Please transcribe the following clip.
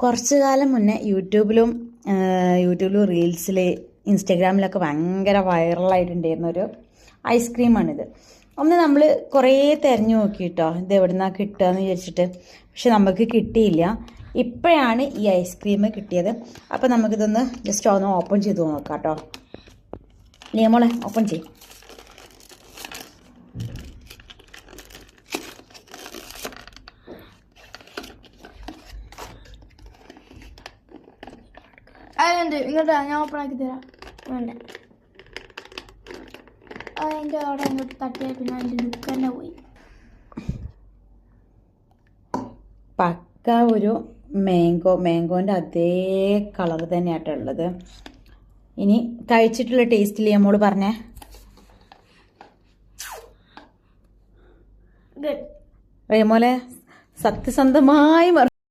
കുറച്ചു കാലം മുന്നേ യൂട്യൂബിലും റീൽസിൽ ഇൻസ്റ്റാഗ്രാമിലൊക്കെ ഭയങ്കര വൈറലായിട്ടുണ്ടായിരുന്ന ഒരു ഐസ്ക്രീമാണിത്. ഒന്ന് നമ്മൾ കുറേ തിരഞ്ഞു നോക്കിയിട്ടോ, ഇത് എവിടുന്നാണ് കിട്ടുക എന്ന് വിചാരിച്ചിട്ട്. പക്ഷെ നമുക്ക് കിട്ടിയില്ല. ഇപ്പോഴാണ് ഈ ഐസ്ക്രീം കിട്ടിയത്. അപ്പോൾ നമുക്കിതൊന്ന് ജസ്റ്റ് ഒന്ന് ഓപ്പൺ ചെയ്ത് നോക്കാം കേട്ടോ. മോളെ ഓപ്പൺ ചെയ്യും. അതുണ്ട് ഇങ്ങോട്ട് ഞാൻ ഓപ്പൺ ആക്കി തരാം. വേണ്ട, അതിൻ്റെ അവിടെ ഇങ്ങോട്ട് തട്ടിയാൽ പിന്നെ അതിൻ്റെ ലുക്ക് തന്നെ പോയി. പക്ക ഒരു മാംഗോൻ്റെ അതേ കളർ തന്നെയായിട്ടുള്ളത്. ഇനി കഴിച്ചിട്ടുള്ള ടേസ്റ്റിൽ നമ്മോട് പറഞ്ഞേ. റേമോലെ സത്യസന്ധമായി